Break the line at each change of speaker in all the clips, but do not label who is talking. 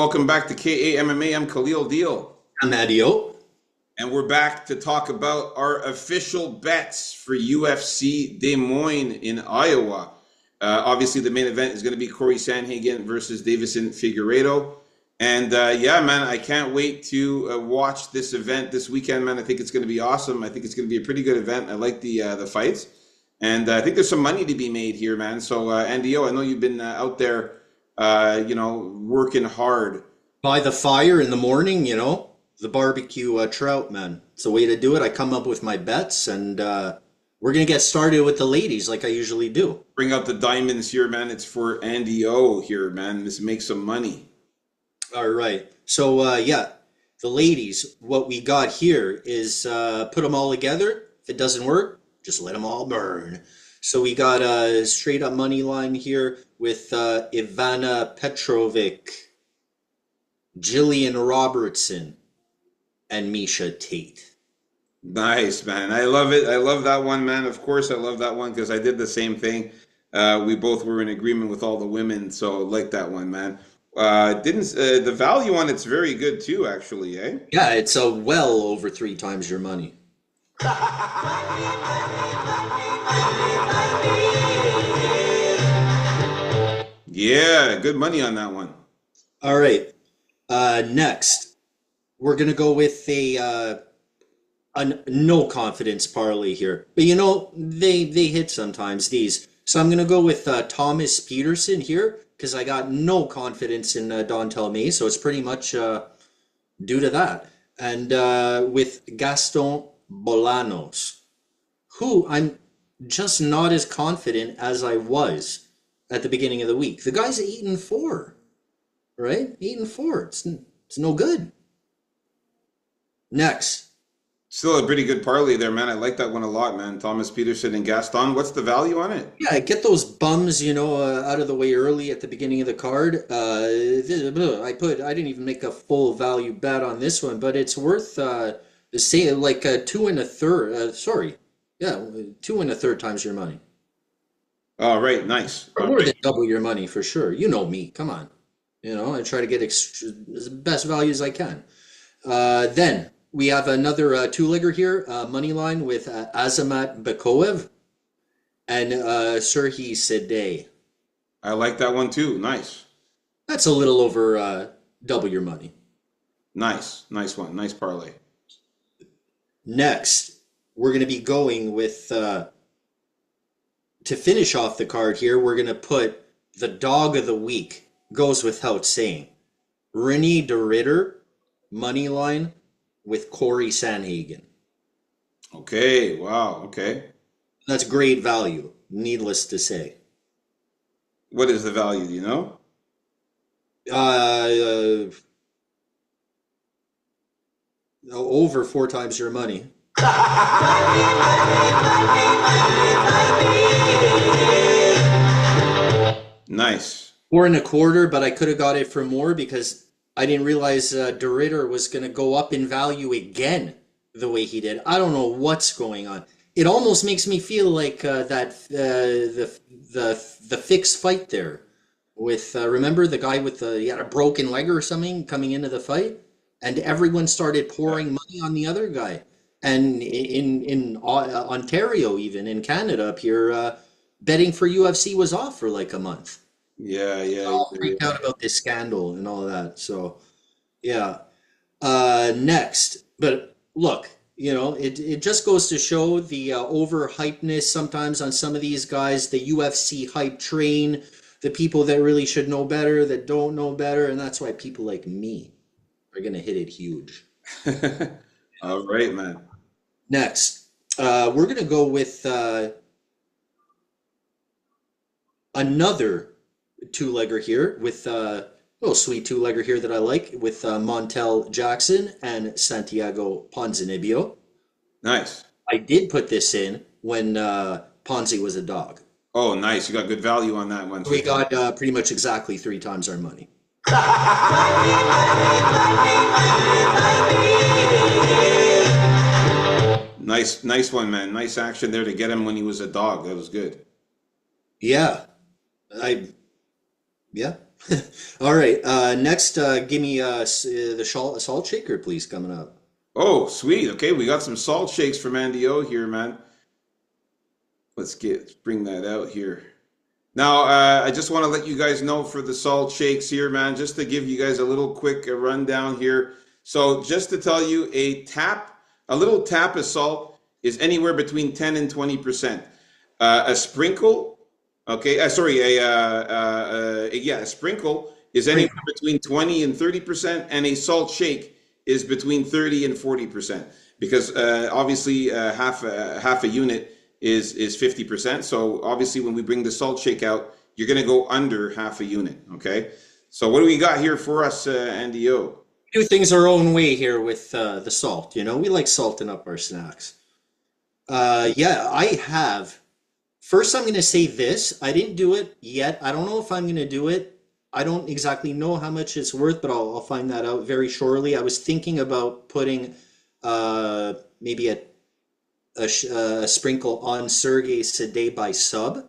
welcome back to KAMMA. I'm Khalil Deal.
I'm Adio.
And we're back to talk about our official bets for UFC Des Moines in Iowa. Obviously, the main event is going to be Corey Sandhagen versus Davison Figueiredo. And yeah, man, I can't wait to watch this event this weekend, man. I think it's going to be awesome. I think it's going to be a pretty good event. I like the fights. And I think there's some money to be made here, man. So, Andio, I know you've been out there, working hard.
By the fire in the morning, the barbecue trout, man. It's a way to do it. I come up with my bets, and we're going to get started with the ladies like I usually do.
Bring out the diamonds here, man. It's for Andio here, man. Let's make some money.
All right. So, yeah, the ladies, what we got here is put them all together. If it doesn't work, just let them all burn. So we got a straight up money line here with Ivana Petrovic, Jillian Robertson, and Misha Tate.
Nice, man. I love it. I love that one, man. Of course, I love that one because I did the same thing. We both were in agreement with all the women, so like that one, man. Didn't the value on it's very good too, actually, eh?
Yeah, it's a well over 3 times your money.
Yeah, good money on that one.
All right. Next, we're gonna go with a no confidence parlay here, but they hit sometimes these. So I'm gonna go with Thomas Peterson here because I got no confidence in Dontel May, so it's pretty much due to that. And with Gaston Bolanos, who I'm just not as confident as I was at the beginning of the week. The guy's 8-4, right? 8-4. It's no good. Next.
Still a pretty good parlay there, man. I like that one a lot, man. Thomas Peterson and Gaston. What's the value on it?
Yeah, get those bums, out of the way early at the beginning of the card. I didn't even make a full value bet on this one, but it's worth say like 2 1/3. Yeah, 2 1/3 times your money.
All right, nice.
Or more than double your money for sure. You know me. Come on. I try to get the best value as I can. Then we have another two-legger here, money line with Azamat Bakoev and Serhii Sidey.
I like that one too. Nice.
That's a little over double your money.
Nice one. Nice parlay.
Next, we're going to be going with, to finish off the card here, we're going to put the dog of the week, goes without saying. Renee de Ridder, money line with Corey Sandhagen.
Okay, wow, okay.
That's great value, needless to say.
What is the value, do you know?
Over 4 times your money.
Nice.
4 1/4, but I could have got it for more because I didn't realize de Ridder was going to go up in value again the way he did. I don't know what's going on. It almost makes me feel like the fixed fight there with remember the guy with he had a broken leg or something coming into the fight, and everyone started pouring money on the other guy. And in Ontario, even in Canada up here, betting for UFC was off for like a month.
Yeah.
All freaked out about this scandal and all of that. So, yeah. Next, but look, it just goes to show the overhypeness sometimes on some of these guys, the UFC hype train, the people that really should know better, that don't know better, and that's why people like me are going to hit it huge.
All right, man.
Next, we're going to go with another two-legger here with a little sweet two-legger here that I like with Montel Jackson and Santiago Ponzinibbio.
Nice.
I did put this in when Ponzi was a dog.
Oh, nice. You got good value on that one.
We got pretty much exactly 3 times our money.
Nice one, man. Nice action there to get him when he was a dog. That was good.
Yeah. All right. Next, give me the salt shaker, please, coming up.
Oh, sweet. Okay, we got some salt shakes from Andy O here, man. Let's bring that out here. Now, I just want to let you guys know for the salt shakes here, man, just to give you guys a little quick rundown here. So, just to tell you, a little tap of salt is anywhere between 10 and 20%. A sprinkle, okay, yeah, a sprinkle is anywhere
Sprinkle.
between 20 and 30%, and a salt shake is between 30 and 40%. Because obviously, half a unit is 50%. So obviously, when we bring the salt shake out, you're going to go under half a unit. Okay. So what do we got here for us, Andy O?
Do things our own way here with the salt. You know, we like salting up our snacks. Yeah, I have. First, I'm going to say this. I didn't do it yet. I don't know if I'm going to do it. I don't exactly know how much it's worth, but I'll find that out very shortly. I was thinking about putting maybe a sprinkle on Sergey Sade by sub.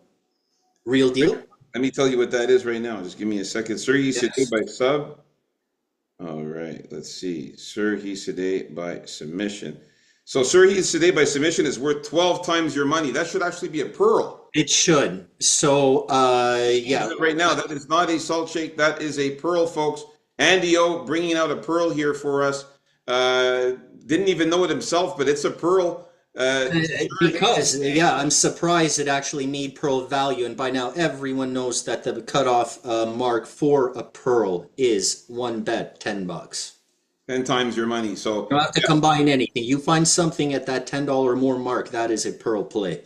Real deal?
Let me tell you what that is right now. Just give me a second. Sir, he Sade
Yes.
by sub. All right. Let's see. Sir, he Sade by submission. So Sir, he Sade by submission is worth 12 times your money. That should actually be a pearl.
It should. So, yeah.
Right now, that is not a salt shake. That is a pearl, folks. Andy O bringing out a pearl here for us. Didn't even know it himself, but it's a pearl.
Because, yeah, I'm surprised it actually made pearl value. And by now, everyone knows that the cutoff mark for a pearl is one bet, $10.
10 times your money. So,
You don't have to combine anything. You find something at that $10 more mark, that is a pearl play.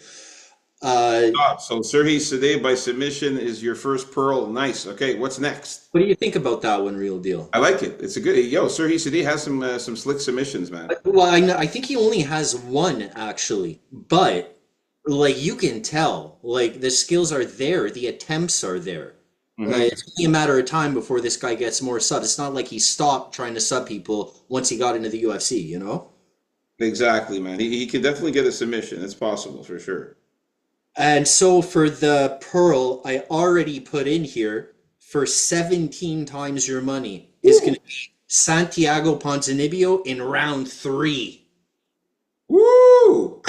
Uh,
so Sergey Sade by submission is your first pearl. Nice. Okay, what's next?
what do you think about that one, real deal?
I like it. It's a good. Yo, Sergey Sade has some slick submissions, man.
Well, I think he only has one actually, but like you can tell, like the skills are there, the attempts are there.
Hmm.
It's only a matter of time before this guy gets more subs. It's not like he stopped trying to sub people once he got into the UFC, you know?
Exactly, man. He can definitely get a submission. It's possible for sure.
And so for the Pearl, I already put in here for 17 times your money is going
Woo!
to be Santiago Ponzinibbio in round three.
Woo!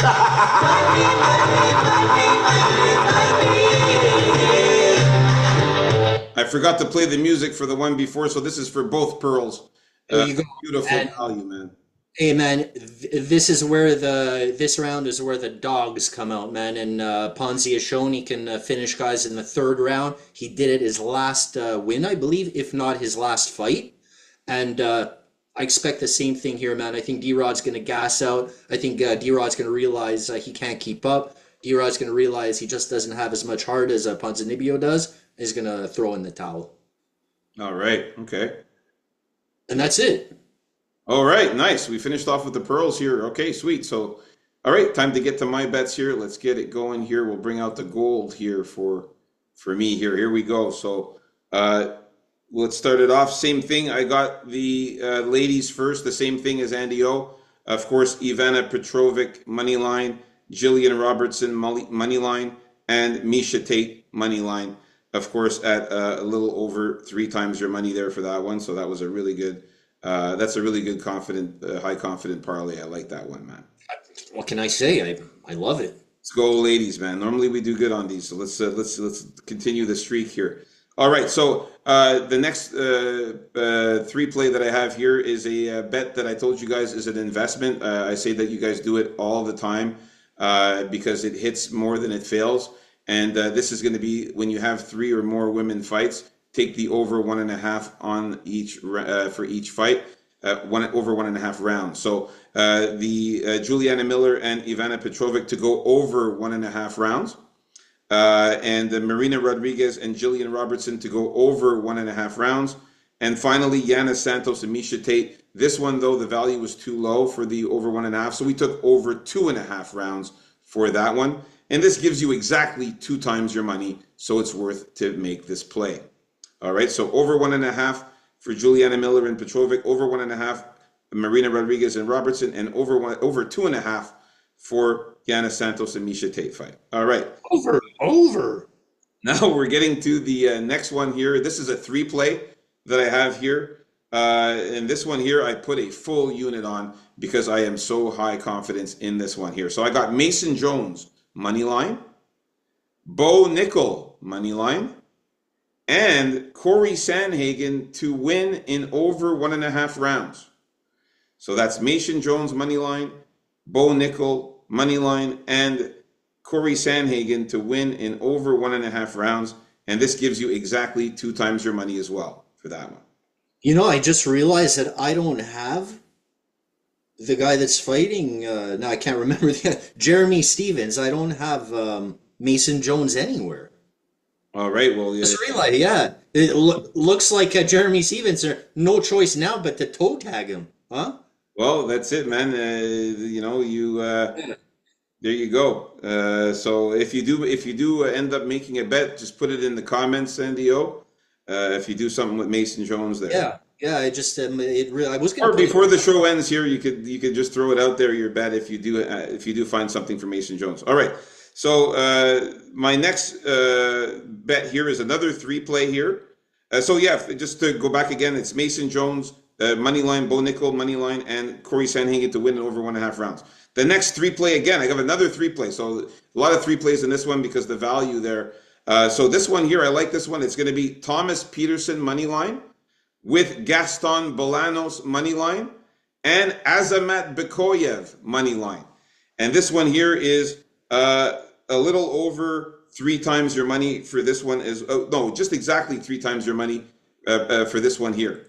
I forgot to play the music for the one before, so this is for both pearls.
There you go.
Beautiful
And
value, man.
hey man, this is where this round is where the dogs come out, man. And Ponzi has shown he can finish guys in the third round. He did it his last win, I believe, if not his last fight. And I expect the same thing here, man. I think D-Rod's going to gas out. I think D-Rod's going to realize he can't keep up. D-Rod's going to realize he just doesn't have as much heart as Ponzinibbio does. He's going to throw in the towel.
All right. Okay.
And that's it.
All right. Nice. We finished off with the pearls here. Okay. Sweet. So, all right. Time to get to my bets here. Let's get it going here. We'll bring out the gold here for me here. Here we go. So, let's start it off. Same thing. I got the ladies first. The same thing as Andy O. Of course, Ivana Petrovic money line, Jillian Robertson money line, and Misha Tate money line. Of course, at a little over 3 times your money there for that one. So that was a really good. That's a really good confident, high confident parlay. I like that one, man.
What can I say? I love it.
Let's go, ladies, man. Normally we do good on these, so let's continue the streak here. All right, so the next 3 play that I have here is a bet that I told you guys is an investment. I say that you guys do it all the time because it hits more than it fails. And this is going to be when you have 3 or more women fights. Take the over 1.5 on each for each fight, over 1.5 rounds. So the Juliana Miller and Ivana Petrovic to go over 1.5 rounds. And Marina Rodriguez and Jillian Robertson to go over 1.5 rounds. And finally, Yana Santos and Misha Tate. This one, though, the value was too low for the over 1.5. So we took over 2.5 rounds for that one. And this gives you exactly 2 times your money. So it's worth to make this play. All right. So over 1.5 for Juliana Miller and Petrovic, over 1.5 Marina Rodriguez and Robertson, and over 2.5 for Yana Santos and Misha Tate fight. All right.
Over.
Now we're getting to the next one here. This is a three play that I have here. And this one here, I put a full unit on because I am so high confidence in this one here. So I got Mason Jones, money line, Bo Nickel, money line, and Corey Sandhagen to win in over 1.5 rounds. So that's Mason Jones, money line, Bo Nickel, money line, and Corey Sandhagen to win in over 1.5 rounds. And this gives you exactly 2 times your money as well for that one.
You know, I just realized that I don't have the guy that's fighting. No, I can't remember Jeremy Stevens. I don't have Mason Jones anywhere.
All right, well,
Just realized, yeah, it looks like Jeremy Stevens. No choice now but to toe tag him, huh?
well, that's it, man. You know, there you go. So if you do end up making a bet, just put it in the comments, NDO. If you do something with Mason Jones there.
Yeah, yeah. I just I was
Or
gonna
before the show ends here, you could just throw it out there, your bet, if you do find something for Mason Jones. All right. So my next bet here is another 3 play here. So yeah, just to go back again, it's Mason Jones, money line, Bo Nickel, money line, and Corey Sandhagen to win in over 1.5 rounds. The next 3 play again, I have another 3 play. So a lot of 3 plays in this one because the value there. So this one here, I like this one. It's going to be Thomas Peterson money line with Gaston Bolanos money line and Azamat Bekoyev money line. And this one here is a little over 3 times your money for this one. No, just exactly 3 times your money for this one here.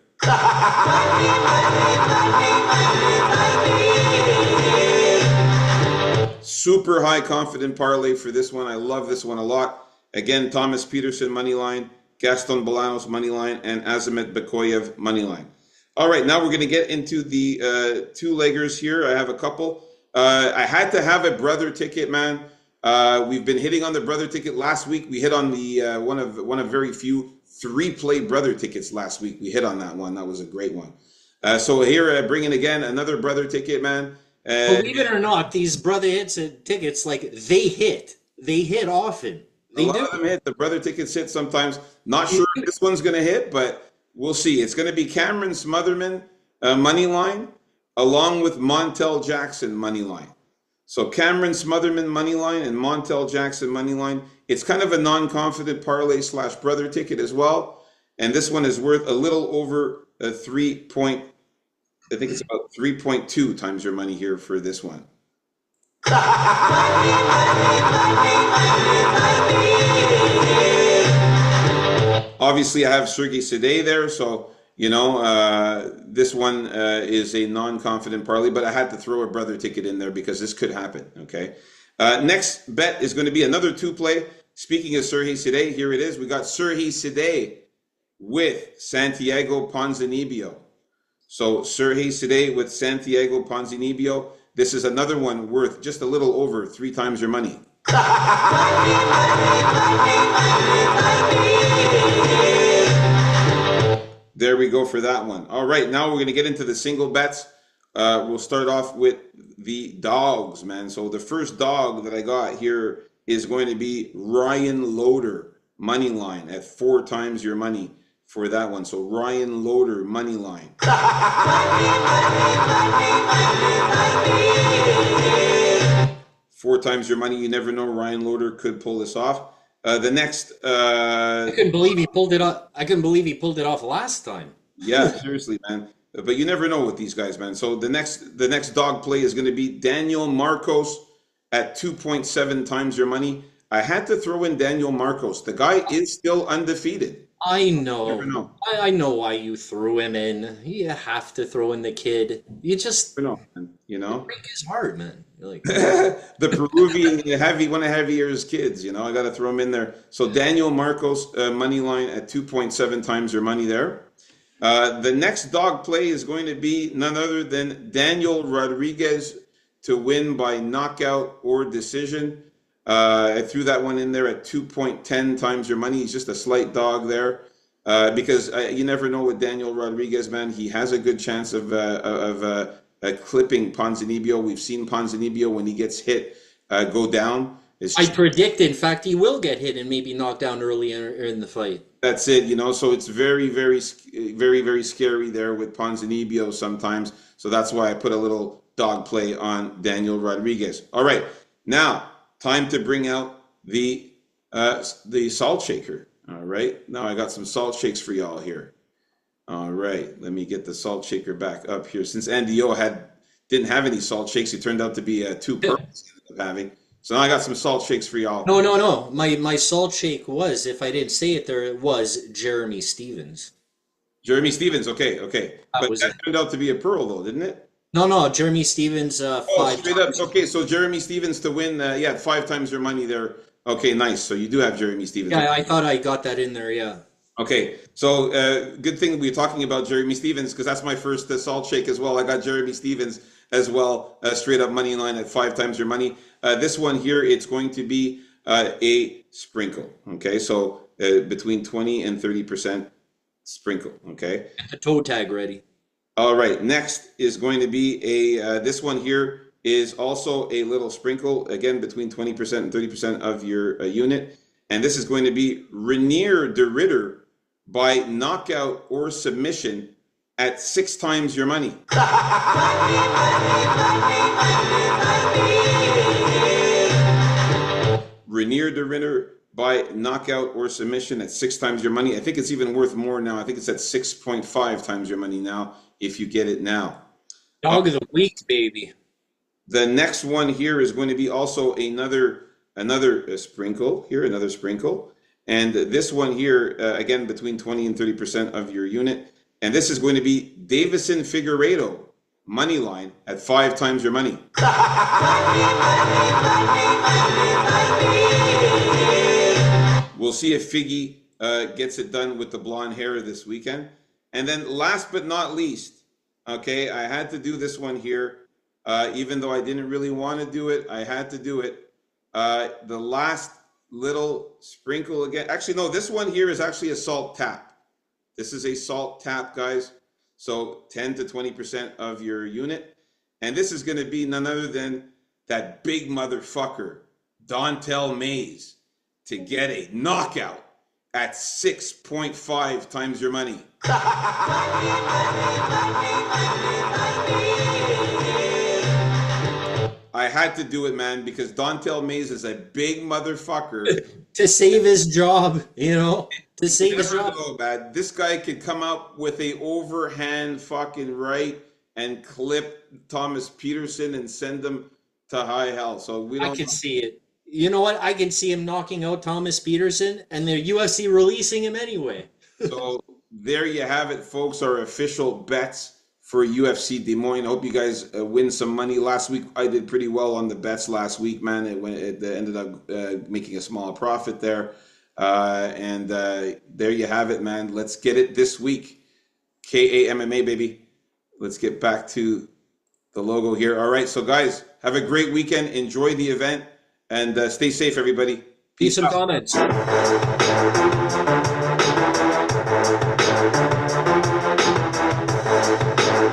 Super high confident parlay for this one. I love this one a lot. Again, Thomas Peterson money line, Gaston Bolanos money line, and Azamat Bekoyev money line. All right, now we're going to get into the 2-leggers here. I have a couple. I had to have a brother ticket, man. We've been hitting on the brother ticket. Last week we hit on the one of very few 3-play brother tickets. Last week we hit on that one. That was a great one. So here, bringing again another brother ticket, man.
Believe it or not, these brother hits and tickets, like they hit often.
A lot of them hit. The brother tickets hit sometimes. Not sure if this one's going to hit, but we'll see. It's going to be Cameron Smotherman money line along with Montel Jackson money line. So Cameron Smotherman money line and Montel Jackson money line. It's kind of a non-confident parlay / brother ticket as well. And this one is worth a little over I think it's about 3.2 times your money here for this one. Obviously, I have Sergey Sidey there, so you know this one is a non-confident parlay, but I had to throw a brother ticket in there because this could happen. Okay, next bet is going to be another 2-play. Speaking of Sergey Sidey, here it is. We got Sergey Sidey with Santiago Ponzinibbio. So Sergey Sidey with Santiago Ponzinibbio. This is another one worth just a little over 3 times your money. 4 There we go for that one. All right, now we're going to get into the single bets. We'll start off with the dogs, man. So the first dog that I got here is going to be Ryan Loder money line at 4 times your money for that one. So Ryan Loder money line. 4 times your money. You never know. Ryan Loder could pull this off. The next,
I couldn't believe he pulled it off. I couldn't believe he pulled it off last time.
Yeah, seriously, man. But you never know with these guys, man. So the next dog play is going to be Daniel Marcos at 2.7 times your money. I had to throw in Daniel Marcos. The guy is still undefeated.
I know.
Never know.
I know why you threw him in. You have to throw in the kid. You just
Never know, man. You know,
break his heart, man. You're like
the Peruvian one of Javier's kids. You know, I got to throw him in there. So Daniel Marcos money line at 2.7 times your money there. The next dog play is going to be none other than Daniel Rodriguez to win by knockout or decision. I threw that one in there at 2.10 times your money. He's just a slight dog there because you never know with Daniel Rodriguez, man. He has a good chance of clipping Ponzinibbio. We've seen Ponzinibbio when he gets hit go down. It's
I predict, in fact, he will get hit and maybe knocked down early in the fight.
That's it, so it's very, very, very, very scary there with Ponzinibbio sometimes. So that's why I put a little dog play on Daniel Rodriguez. All right, now time to bring out the salt shaker. All right, now I got some salt shakes for y'all here. All right, let me get the salt shaker back up here. Since Andy O didn't have any salt shakes, he turned out to be two pearls he ended up having. So now I got some salt shakes for y'all.
No, no, no. My salt shake was, if I didn't say it there, it was Jeremy Stevens.
Jeremy Stevens, okay.
That
But
was
that
it.
turned out to be a pearl though, didn't it?
No, Jeremy Stevens,
Oh,
five
straight up.
times.
Okay, so Jeremy Stevens to win, yeah, 5 times your money there. Okay, nice. So you do have Jeremy Stevens.
Yeah, I thought I got that in there, yeah.
Okay, so good thing we're talking about Jeremy Stevens because that's my first salt shake as well. I got Jeremy Stevens as well, straight up money line at 5 times your money. This one here, it's going to be a sprinkle. Okay, so between 20 and 30% sprinkle. Okay.
Get the toe tag ready.
All right, next is going to be this one here is also a little sprinkle, again, between 20% and 30% of your unit. And this is going to be Rainier de Ritter by knockout or submission at 6 times your money. Rainier de Ritter by knockout or submission at 6 times your money. I think it's even worth more now. I think it's at 6.5 times your money now if you get it now.
Dog of the week, baby.
The next one here is going to be also another sprinkle here, another sprinkle. And this one here, again, between 20 and 30% of your unit. And this is going to be Davison Figueiredo, money line at 5 times your money. We'll see if Figgy gets it done with the blonde hair this weekend. And then last but not least, okay, I had to do this one here. Even though I didn't really want to do it, I had to do it. The last little sprinkle again. Actually, no, this one here is actually a salt tap. This is a salt tap, guys. So 10 to 20% of your unit. And this is going to be none other than that big motherfucker, Dontel Mays, to get a knockout at 6.5 times your money. I had to do it, man, because Dontel Mays is a big motherfucker.
To save his job, to save his
Never
job.
know, man. This guy could come out with a overhand fucking right and clip Thomas Peterson and send him to high hell. So we don't.
I can see it. You know what? I can see him knocking out Thomas Peterson and the UFC releasing him anyway.
So there you have it, folks. Our official bets for UFC Des Moines. I hope you guys win some money. Last week I did pretty well on the bets last week, man. It ended up making a small profit there. And there you have it, man. Let's get it this week. KAMMA, baby. Let's get back to the logo here. All right, so guys, have a great weekend. Enjoy the event. And stay safe, everybody.
Peace and comments.